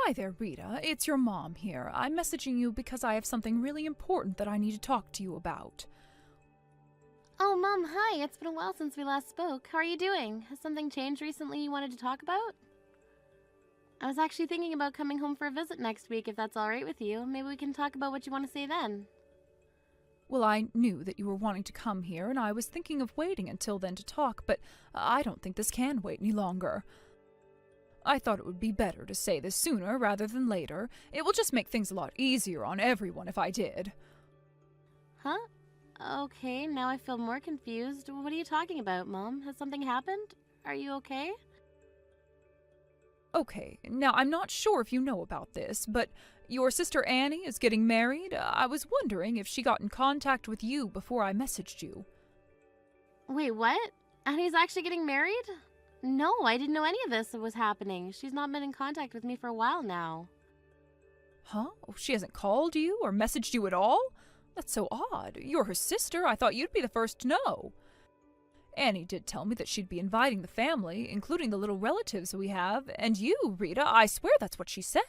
Hi there, Rita. It's your mom here. I'm messaging you because I have something really important that I need to talk to you about. Oh, Mom, hi. It's been a while since we last spoke. How are you doing? Has something changed recently you wanted to talk about? I was actually thinking about coming home for a visit next week, if that's alright with you. Maybe we can talk about what you want to say then. Well, I knew that you were wanting to come here, and I was thinking of waiting until then to talk, but I don't think this can wait any longer. I thought it would be better to say this sooner rather than later. It will just make things a lot easier on everyone if I did. Huh? Okay, now I feel more confused. What are you talking about, Mom? Has something happened? Are you okay? Okay, now I'm not sure if you know about this, but your sister Annie is getting married. I was wondering if she got in contact with you before I messaged you. Wait, what? Annie's actually getting married? No, I didn't know any of this was happening. She's not been in contact with me for a while now. Huh? She hasn't called you or messaged you at all? That's so odd. You're her sister. I thought you'd be the first to know. Annie did tell me that she'd be inviting the family, including the little relatives we have, and you, Rita. I swear that's what she said.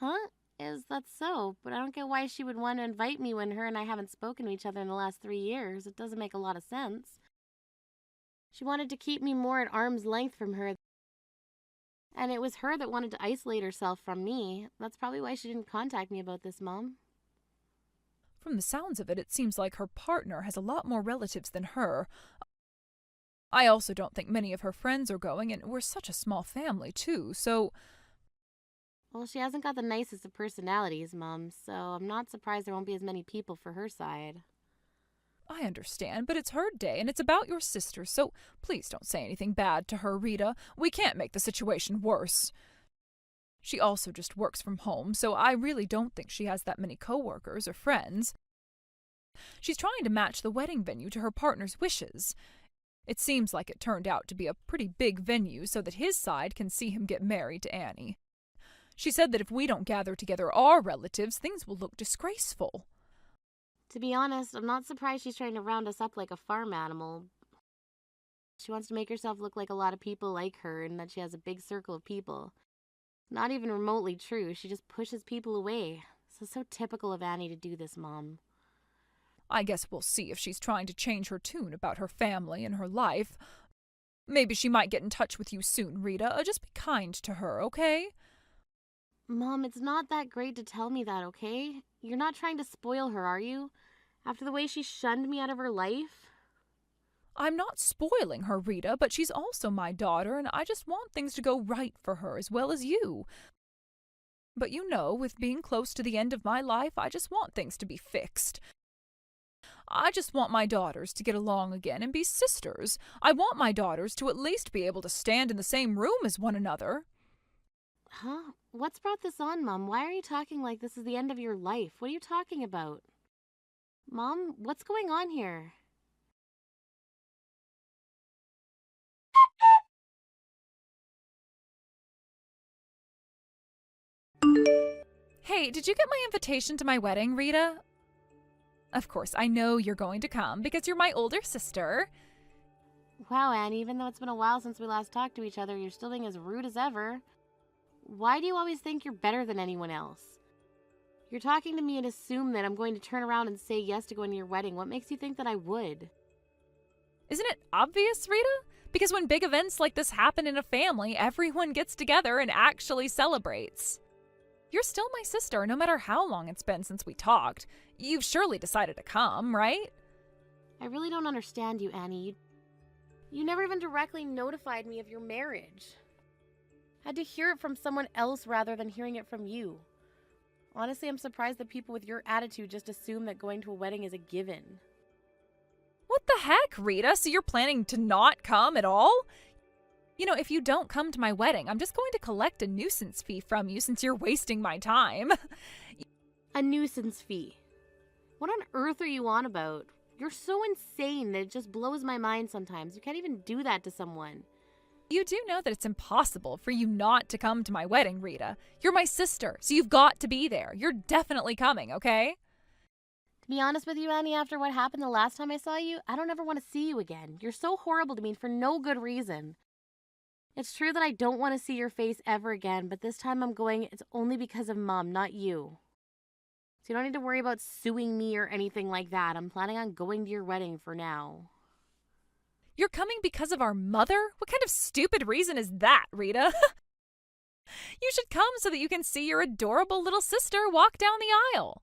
Huh? Is that so? But I don't get why she would want to invite me when her and I haven't spoken to each other in the last 3 years. It doesn't make a lot of sense. She wanted to keep me more at arm's length from her. And it was her that wanted to isolate herself from me. That's probably why she didn't contact me about this, Mom. From the sounds of it, it seems like her partner has a lot more relatives than her. I also don't think many of her friends are going, and we're such a small family, too, so... Well, she hasn't got the nicest of personalities, Mom, so I'm not surprised there won't be as many people for her side. I understand, but it's her day, and it's about your sister, so please don't say anything bad to her, Rita. We can't make the situation worse. She also just works from home, so I really don't think she has that many coworkers or friends. She's trying to match the wedding venue to her partner's wishes. It seems like it turned out to be a pretty big venue so that his side can see him get married to Annie. She said that if we don't gather together our relatives, things will look disgraceful. To be honest, I'm not surprised she's trying to round us up like a farm animal. She wants to make herself look like a lot of people like her and that she has a big circle of people. Not even remotely true. She just pushes people away. So typical of Annie to do this, Mom. I guess we'll see if she's trying to change her tune about her family and her life. Maybe she might get in touch with you soon, Rita. Just be kind to her, okay? Mom, it's not that great to tell me that, okay? You're not trying to spoil her, are you? After the way she shunned me out of her life? I'm not spoiling her, Rita, but she's also my daughter, and I just want things to go right for her as well as you. But you know, with being close to the end of my life, I just want things to be fixed. I just want my daughters to get along again and be sisters. I want my daughters to at least be able to stand in the same room as one another. Huh? What's brought this on, Mom? Why are you talking like this is the end of your life? What are you talking about? Mom, what's going on here? Hey, did you get my invitation to my wedding, Rita? Of course, I know you're going to come because you're my older sister. Wow, Annie, even though it's been a while since we last talked to each other, you're still being as rude as ever. Why do you always think you're better than anyone else? You're talking to me and assume that I'm going to turn around and say yes to going to your wedding. What makes you think that I would? Isn't it obvious, Rita? Because when big events like this happen in a family, everyone gets together and actually celebrates. You're still my sister, no matter how long it's been since we talked. You've surely decided to come, right? I really don't understand you, Annie. You never even directly notified me of your marriage. I had to hear it from someone else rather than hearing it from you. Honestly, I'm surprised that people with your attitude just assume that going to a wedding is a given. What the heck, Rita? So you're planning to not come at all? You know, if you don't come to my wedding, I'm just going to collect a nuisance fee from you since you're wasting my time. A nuisance fee? What on earth are you on about? You're so insane that it just blows my mind sometimes. You can't even do that to someone. You do know that it's impossible for you not to come to my wedding, Rita. You're my sister, so you've got to be there. You're definitely coming, okay? To be honest with you, Annie, after what happened the last time I saw you, I don't ever want to see you again. You're so horrible to me for no good reason. It's true that I don't want to see your face ever again, but this time I'm going, it's only because of Mom, not you. So you don't need to worry about suing me or anything like that. I'm planning on going to your wedding for now. You're coming because of our mother? What kind of stupid reason is that, Rita? You should come so that you can see your adorable little sister walk down the aisle.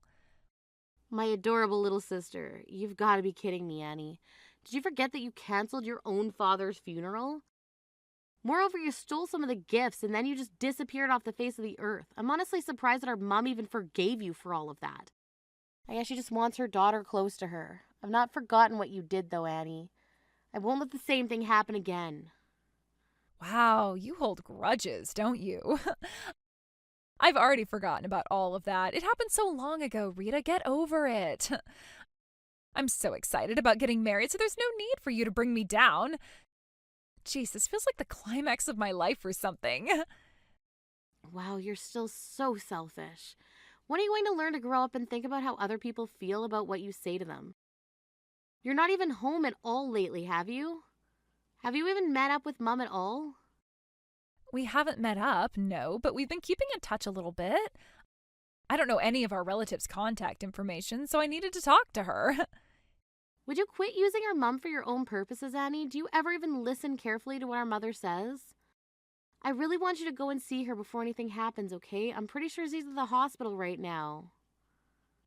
My adorable little sister. You've got to be kidding me, Annie. Did you forget that you canceled your own father's funeral? Moreover, you stole some of the gifts and then you just disappeared off the face of the earth. I'm honestly surprised that our mom even forgave you for all of that. I guess she just wants her daughter close to her. I've not forgotten what you did, though, Annie. I won't let the same thing happen again. Wow, you hold grudges, don't you? I've already forgotten about all of that. It happened so long ago, Rita. Get over it. I'm so excited about getting married, so there's no need for you to bring me down. Jeez, this feels like the climax of my life or something. Wow, you're still so selfish. When are you going to learn to grow up and think about how other people feel about what you say to them? You're not even home at all lately, have you? Have you even met up with Mom at all? We haven't met up, no, but we've been keeping in touch a little bit. I don't know any of our relatives' contact information, so I needed to talk to her. Would you quit using our mom for your own purposes, Annie? Do you ever even listen carefully to what our mother says? I really want you to go and see her before anything happens, okay? I'm pretty sure she's at the hospital right now.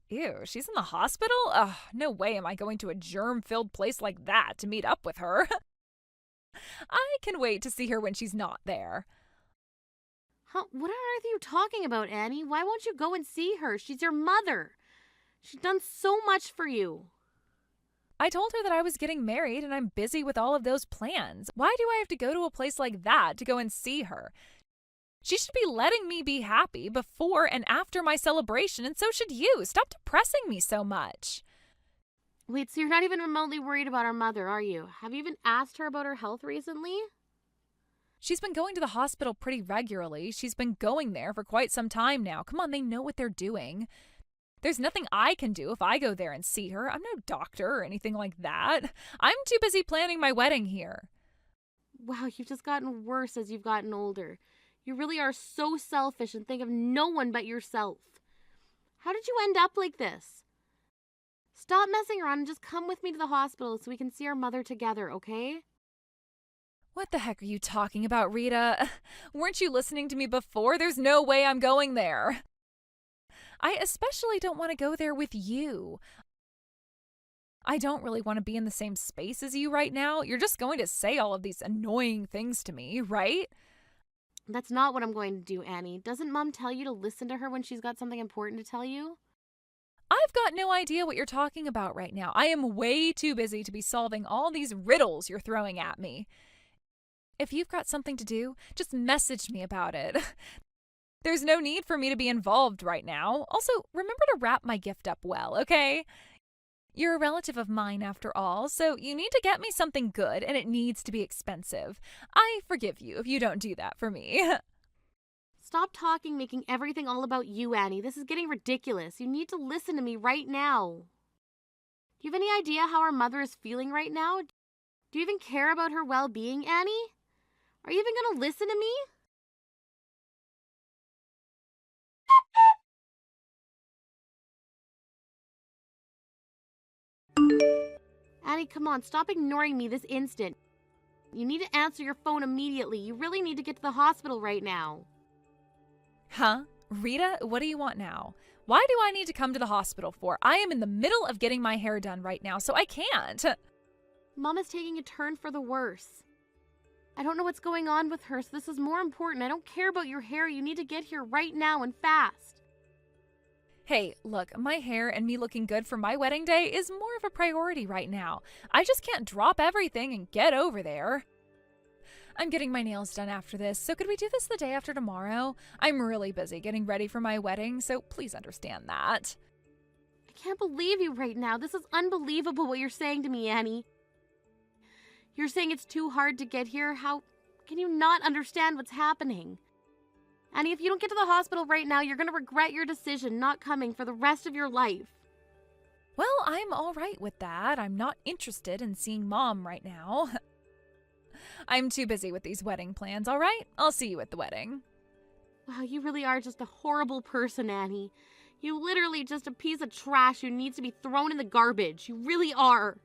Ew, she's in the hospital? Ugh, no way am I going to a germ-filled place like that to meet up with her. I can wait to see her when she's not there. Huh? What on earth are you talking about, Annie? Why won't you go and see her? She's your mother. She's done so much for you. I told her that I was getting married and I'm busy with all of those plans. Why do I have to go to a place like that to go and see her? She should be letting me be happy before and after my celebration, and so should you. Stop depressing me so much. Wait, so you're not even remotely worried about our mother, are you? Have you even asked her about her health recently? She's been going to the hospital pretty regularly. She's been going there for quite some time now. Come on, they know what they're doing. There's nothing I can do if I go there and see her. I'm no doctor or anything like that. I'm too busy planning my wedding here. Wow, you've just gotten worse as you've gotten older. You really are so selfish and think of no one but yourself. How did you end up like this? Stop messing around and just come with me to the hospital so we can see our mother together, okay? What the heck are you talking about, Rita? Weren't you listening to me before? There's no way I'm going there. I especially don't want to go there with you. I don't really want to be in the same space as you right now. You're just going to say all of these annoying things to me, right? That's not what I'm going to do, Annie. Doesn't Mom tell you to listen to her when she's got something important to tell you? I've got no idea what you're talking about right now. I am way too busy to be solving all these riddles you're throwing at me. If you've got something to do, just message me about it. There's no need for me to be involved right now. Also, remember to wrap my gift up well, okay? You're a relative of mine after all, so you need to get me something good, and it needs to be expensive. I forgive you if you don't do that for me. Stop talking, making everything all about you, Annie. This is getting ridiculous. You need to listen to me right now. Do you have any idea how our mother is feeling right now? Do you even care about her well-being, Annie? Are you even going to listen to me? Annie, come on, stop ignoring me this instant. You need to answer your phone immediately. You really need to get to the hospital right now. Huh? Rita, what do you want now? Why do I need to come to the hospital for? I am in the middle of getting my hair done right now, so I can't. Mom is taking a turn for the worse. I don't know what's going on with her, so this is more important. I don't care about your hair. You need to get here right now and fast. Hey, look, my hair and me looking good for my wedding day is more of a priority right now. I just can't drop everything and get over there. I'm getting my nails done after this, so could we do this the day after tomorrow? I'm really busy getting ready for my wedding, so please understand that. I can't believe you right now. This is unbelievable what you're saying to me, Annie. You're saying it's too hard to get here? How can you not understand what's happening? Annie, if you don't get to the hospital right now, you're going to regret your decision not coming for the rest of your life. Well, I'm all right with that. I'm not interested in seeing Mom right now. I'm too busy with these wedding plans, all right? I'll see you at the wedding. Wow, you really are just a horrible person, Annie. You literally just a piece of trash who needs to be thrown in the garbage. You really are.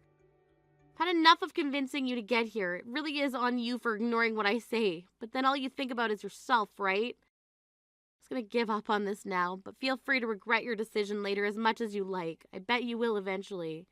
I've had enough of convincing you to get here. It really is on you for ignoring what I say. But then all you think about is yourself, right? I'm just gonna give up on this now, but feel free to regret your decision later as much as you like. I bet you will eventually.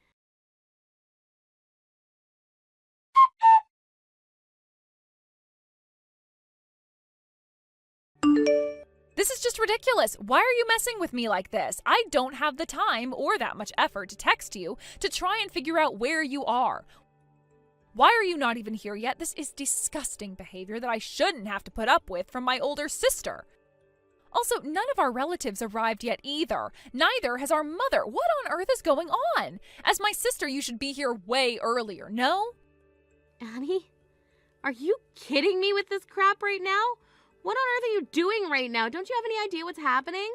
This is just ridiculous. Why are you messing with me like this? I don't have the time or that much effort to text you to try and figure out where you are. Why are you not even here yet? This is disgusting behavior that I shouldn't have to put up with from my older sister. Also, none of our relatives arrived yet either. Neither has our mother. What on earth is going on? As my sister, you should be here way earlier, no? Annie? Are you kidding me with this crap right now? What on earth are you doing right now? Don't you have any idea what's happening?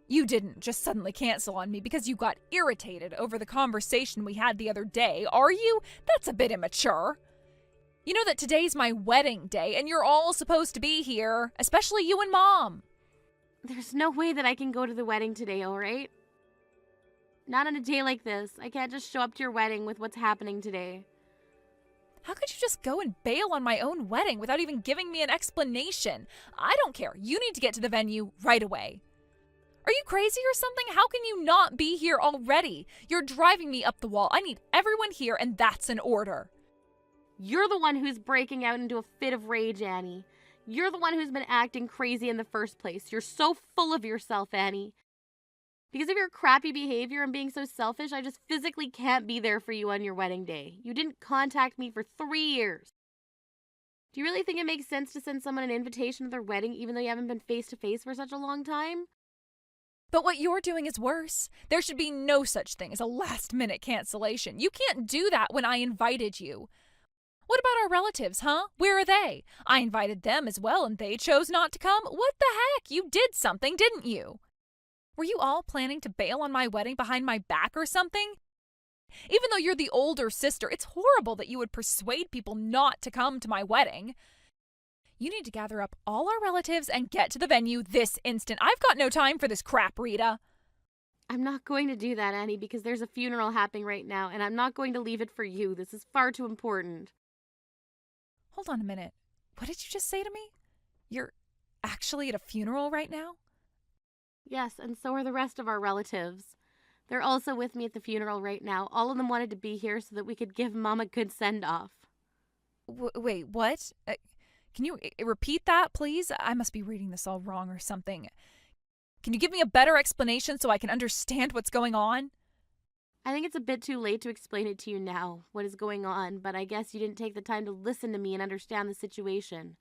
You didn't just suddenly cancel on me because you got irritated over the conversation we had the other day, are you? That's a bit immature. You know that today's my wedding day and you're all supposed to be here, especially you and Mom. There's no way that I can go to the wedding today, alright? Not on a day like this. I can't just show up to your wedding with what's happening today. How could you just go and bail on my own wedding without even giving me an explanation? I don't care. You need to get to the venue right away. Are you crazy or something? How can you not be here already? You're driving me up the wall. I need everyone here, and that's an order. You're the one who's breaking out into a fit of rage, Annie. You're the one who's been acting crazy in the first place. You're so full of yourself, Annie. Because of your crappy behavior and being so selfish, I just physically can't be there for you on your wedding day. You didn't contact me for 3 years. Do you really think it makes sense to send someone an invitation to their wedding even though you haven't been face to face for such a long time? But what you're doing is worse. There should be no such thing as a last-minute cancellation. You can't do that when I invited you. What about our relatives, huh? Where are they? I invited them as well and they chose not to come. What the heck? You did something, didn't you? Were you all planning to bail on my wedding behind my back or something? Even though you're the older sister, it's horrible that you would persuade people not to come to my wedding. You need to gather up all our relatives and get to the venue this instant. I've got no time for this crap, Rita. I'm not going to do that, Annie, because there's a funeral happening right now, and I'm not going to leave it for you. This is far too important. Hold on a minute. What did you just say to me? You're actually at a funeral right now? Yes, and so are the rest of our relatives. They're also with me at the funeral right now. All of them wanted to be here so that we could give Mom a good send-off. Wait, what? Can you repeat that, please? I must be reading this all wrong or something. Can you give me a better explanation so I can understand what's going on? I think it's a bit too late to explain it to you now, what is going on, but I guess you didn't take the time to listen to me and understand the situation.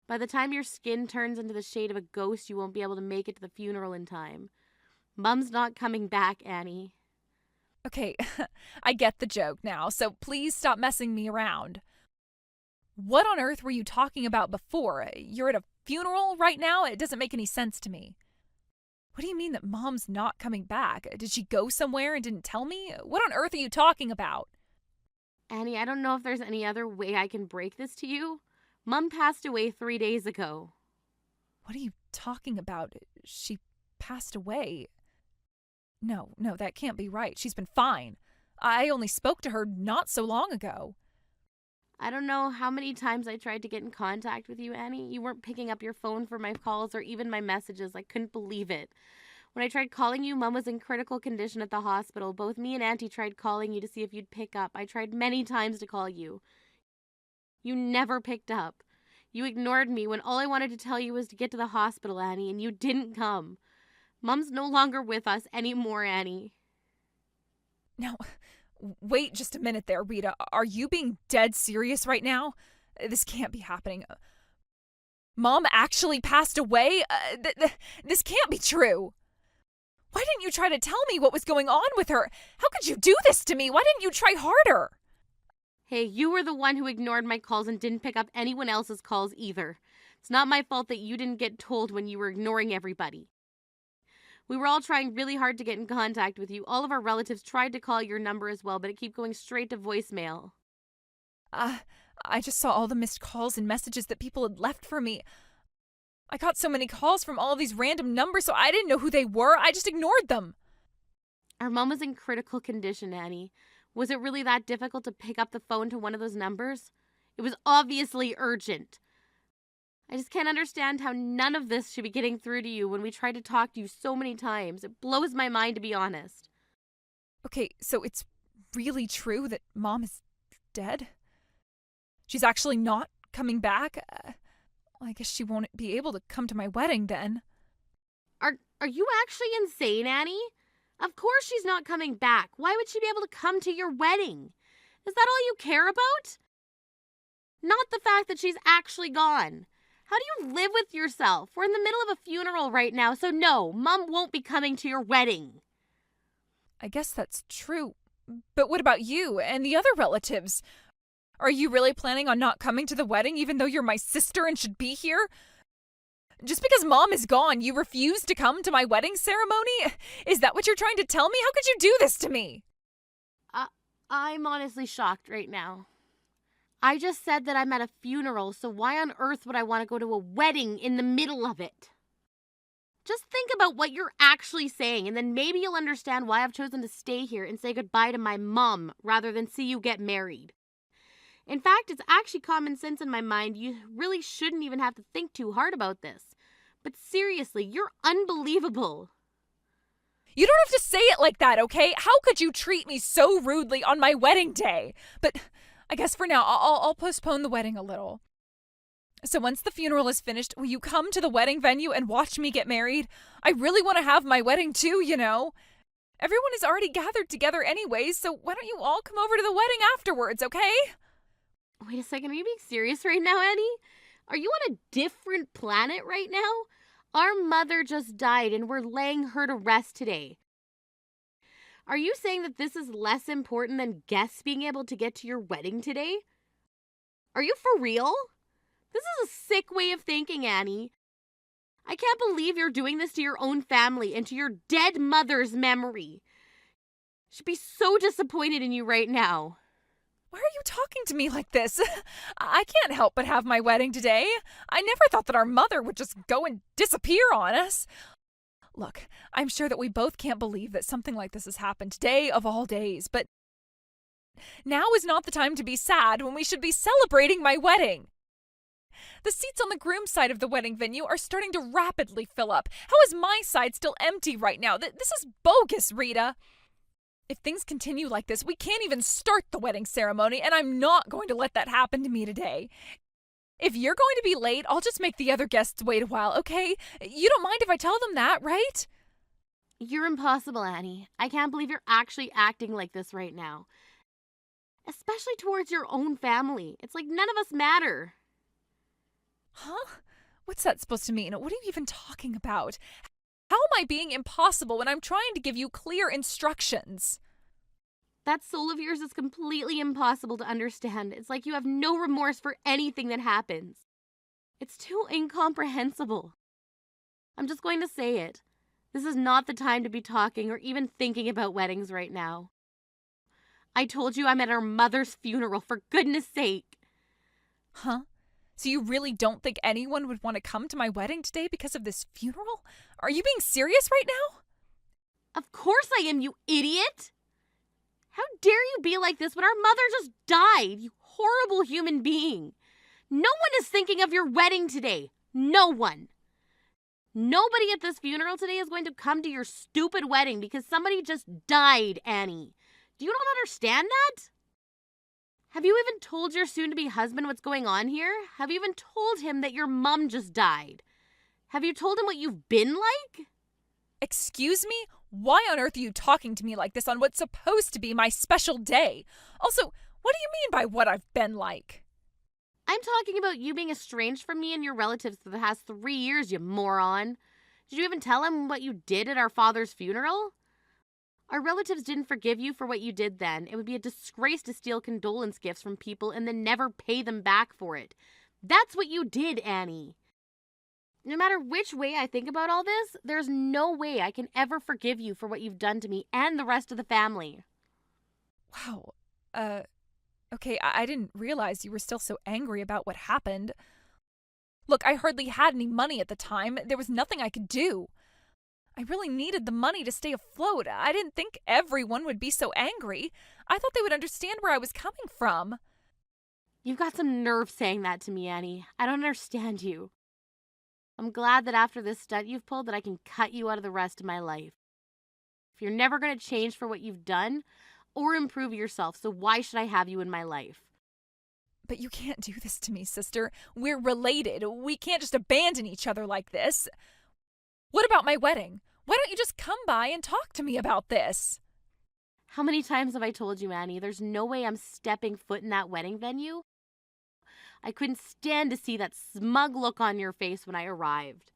By the time your skin turns into the shade of a ghost, you won't be able to make it to the funeral in time. Mum's not coming back, Annie. Okay, I get the joke now, so please stop messing me around. What on earth were you talking about before? You're at a funeral right now? It doesn't make any sense to me. What do you mean that Mom's not coming back? Did she go somewhere and didn't tell me? What on earth are you talking about? Annie, I don't know if there's any other way I can break this to you. Mum passed away 3 days ago. What are you talking about? She passed away. No, that can't be right. She's been fine. I only spoke to her not so long ago. I don't know how many times I tried to get in contact with you, Annie. You weren't picking up your phone for my calls or even my messages. I couldn't believe it. When I tried calling you, Mum was in critical condition at the hospital. Both me and Auntie tried calling you to see if you'd pick up. I tried many times to call you. You never picked up. You ignored me when all I wanted to tell you was to get to the hospital, Annie, and you didn't come. Mum's no longer with us anymore, Annie. Now, wait just a minute there, Rita. Are you being dead serious right now? This can't be happening. Mom actually passed away? This can't be true. Why didn't you try to tell me what was going on with her? How could you do this to me? Why didn't you try harder? Hey, you were the one who ignored my calls and didn't pick up anyone else's calls either. It's not my fault that you didn't get told when you were ignoring everybody. We were all trying really hard to get in contact with you. All of our relatives tried to call your number as well, but it kept going straight to voicemail. I just saw all the missed calls and messages that people had left for me. I got so many calls from all of these random numbers, so I didn't know who they were. I just ignored them. Our mom was in critical condition, Annie. Was it really that difficult to pick up the phone to one of those numbers? It was obviously urgent. I just can't understand how none of this should be getting through to you when we tried to talk to you so many times. It blows my mind, to be honest. Okay, so it's really true that Mom is dead? She's actually not coming back? I guess she won't be able to come to my wedding then. Are you actually insane, Annie? Of course she's not coming back. Why would she be able to come to your wedding? Is that all you care about? Not the fact that she's actually gone. How do you live with yourself? We're in the middle of a funeral right now, so no, Mom won't be coming to your wedding. I guess that's true. But what about you and the other relatives? Are you really planning on not coming to the wedding even though you're my sister and should be here? Just because Mom is gone, you refuse to come to my wedding ceremony? Is that what you're trying to tell me? How could you do this to me? I'm honestly shocked right now. I just said that I'm at a funeral, so why on earth would I want to go to a wedding in the middle of it? Just think about what you're actually saying, and then maybe you'll understand why I've chosen to stay here and say goodbye to my mom rather than see you get married. In fact, it's actually common sense in my mind. You really shouldn't even have to think too hard about this. But seriously, you're unbelievable. You don't have to say it like that, okay? How could you treat me so rudely on my wedding day? But I guess for now, I'll postpone the wedding a little. So once the funeral is finished, will you come to the wedding venue and watch me get married? I really want to have my wedding too, you know. Everyone is already gathered together anyways, so why don't you all come over to the wedding afterwards, okay? Wait a second, are you being serious right now, Annie? Are you on a different planet right now? Our mother just died and we're laying her to rest today. Are you saying that this is less important than guests being able to get to your wedding today? Are you for real? This is a sick way of thinking, Annie. I can't believe you're doing this to your own family and to your dead mother's memory. She'd be so disappointed in you right now. Why are you talking to me like this? I can't help but have my wedding today. I never thought that our mother would just go and disappear on us. Look, I'm sure that we both can't believe that something like this has happened today of all days, but now is not the time to be sad when we should be celebrating my wedding. The seats on the groom's side of the wedding venue are starting to rapidly fill up. How is my side still empty right now? This is bogus, Rita. If things continue like this, we can't even start the wedding ceremony, and I'm not going to let that happen to me today. If you're going to be late, I'll just make the other guests wait a while, okay? You don't mind if I tell them that, right? You're impossible, Annie. I can't believe you're actually acting like this right now. Especially towards your own family. It's like none of us matter. Huh? What's that supposed to mean? What are you even talking about? How am I being impossible when I'm trying to give you clear instructions? That soul of yours is completely impossible to understand. It's like you have no remorse for anything that happens. It's too incomprehensible. I'm just going to say it. This is not the time to be talking or even thinking about weddings right now. I told you I'm at our mother's funeral, for goodness sake. Huh? So you really don't think anyone would want to come to my wedding today because of this funeral? Are you being serious right now? Of course I am, you idiot! How dare you be like this when our mother just died, you horrible human being! No one is thinking of your wedding today. No one. Nobody at this funeral today is going to come to your stupid wedding because somebody just died, Annie. Do you not understand that? Have you even told your soon-to-be husband what's going on here? Have you even told him that your mom just died? Have you told him what you've been like? Excuse me? Why on earth are you talking to me like this on what's supposed to be my special day? Also, what do you mean by what I've been like? I'm talking about you being estranged from me and your relatives for the past 3 years, you moron. Did you even tell him what you did at our father's funeral? Our relatives didn't forgive you for what you did then. It would be a disgrace to steal condolence gifts from people and then never pay them back for it. That's what you did, Annie. No matter which way I think about all this, there's no way I can ever forgive you for what you've done to me and the rest of the family. Wow. Okay, I didn't realize you were still so angry about what happened. Look, I hardly had any money at the time. There was nothing I could do. I really needed the money to stay afloat. I didn't think everyone would be so angry. I thought they would understand where I was coming from. You've got some nerve saying that to me, Annie. I don't understand you. I'm glad that after this stunt you've pulled that I can cut you out of the rest of my life. If you're never going to change for what you've done or improve yourself, so why should I have you in my life? But you can't do this to me, sister. We're related. We can't just abandon each other like this. What about my wedding? Why don't you just come by and talk to me about this? How many times have I told you, Annie, there's no way I'm stepping foot in that wedding venue? I couldn't stand to see that smug look on your face when I arrived.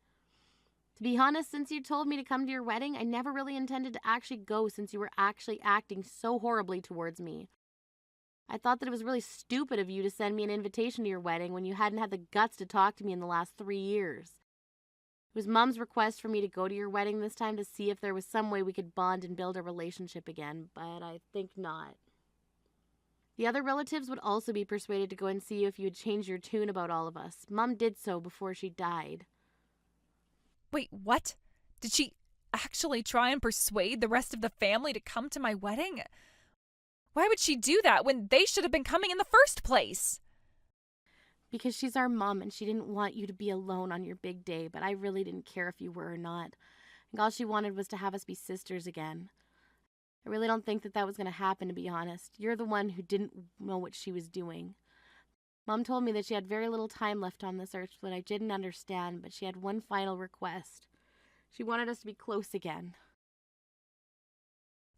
To be honest, since you told me to come to your wedding, I never really intended to actually go since you were actually acting so horribly towards me. I thought that it was really stupid of you to send me an invitation to your wedding when you hadn't had the guts to talk to me in the last 3 years. It was Mom's request for me to go to your wedding this time to see if there was some way we could bond and build a relationship again, but I think not. The other relatives would also be persuaded to go and see you if you would change your tune about all of us. Mom did so before she died. Wait, what? Did she actually try and persuade the rest of the family to come to my wedding? Why would she do that when they should have been coming in the first place? Because she's our mom and she didn't want you to be alone on your big day, but I really didn't care if you were or not. I think all she wanted was to have us be sisters again. I really don't think that was going to happen, to be honest. You're the one who didn't know what she was doing. Mom told me that she had very little time left on this earth, but I didn't understand, but she had one final request. She wanted us to be close again.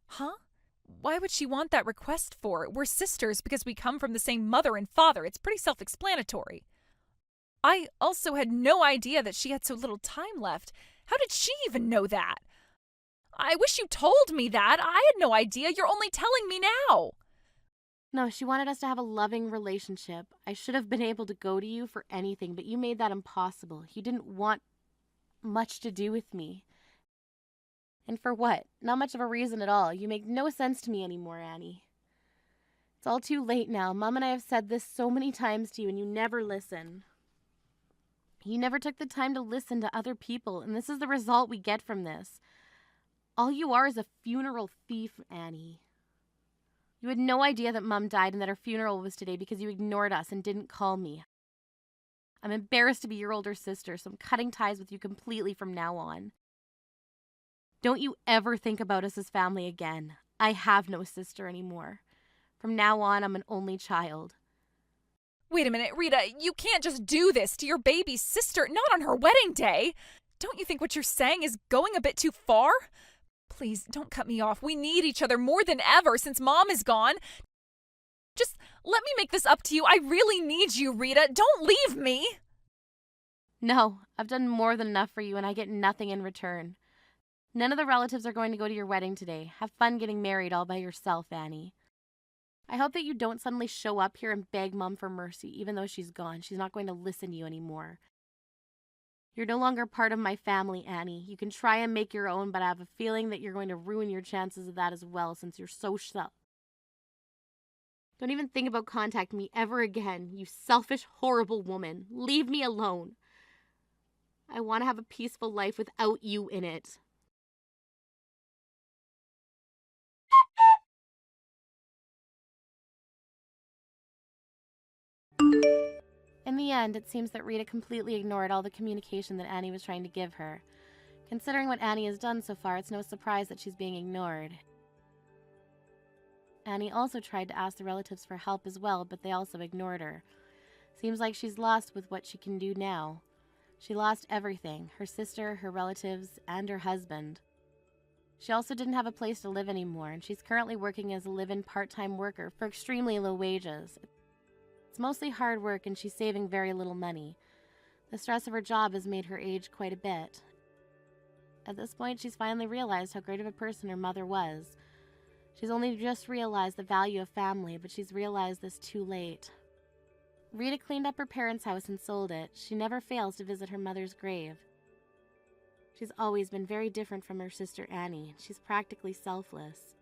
Huh? Why would she want that request for? We're sisters because we come from the same mother and father. It's pretty self-explanatory. I also had no idea that she had so little time left. How did she even know that? I wish you told me that. I had no idea. You're only telling me now. No, she wanted us to have a loving relationship. I should have been able to go to you for anything, but you made that impossible. You didn't want much to do with me. And for what? Not much of a reason at all. You make no sense to me anymore, Annie. It's all too late now. Mom and I have said this so many times to you, and you never listen. You never took the time to listen to other people, and this is the result we get from this. All you are is a funeral thief, Annie. You had no idea that Mom died and that her funeral was today because you ignored us and didn't call me. I'm embarrassed to be your older sister, so I'm cutting ties with you completely from now on. Don't you ever think about us as family again. I have no sister anymore. From now on, I'm an only child. Wait a minute, Rita, you can't just do this to your baby sister, not on her wedding day. Don't you think what you're saying is going a bit too far? Please, don't cut me off. We need each other more than ever since Mom is gone. Just let me make this up to you. I really need you, Rita. Don't leave me. No, I've done more than enough for you and I get nothing in return. None of the relatives are going to go to your wedding today. Have fun getting married all by yourself, Annie. I hope that you don't suddenly show up here and beg Mom for mercy, even though she's gone. She's not going to listen to you anymore. You're no longer part of my family, Annie. You can try and make your own, but I have a feeling that you're going to ruin your chances of that as well since you're so Don't even think about contacting me ever again, you selfish, horrible woman. Leave me alone. I want to have a peaceful life without you in it. In the end, it seems that Rita completely ignored all the communication that Annie was trying to give her. Considering what Annie has done so far, it's no surprise that she's being ignored. Annie also tried to ask the relatives for help as well, but they also ignored her. Seems like she's lost with what she can do now. She lost everything, her sister, her relatives, and her husband. She also didn't have a place to live anymore, and she's currently working as a live-in part-time worker for extremely low wages. It's mostly hard work and she's saving very little money. The stress of her job has made her age quite a bit. At this point, she's finally realized how great of a person her mother was. She's only just realized the value of family, but she's realized this too late. Rita cleaned up her parents' house and sold it. She never fails to visit her mother's grave. She's always been very different from her sister Annie. She's practically selfless.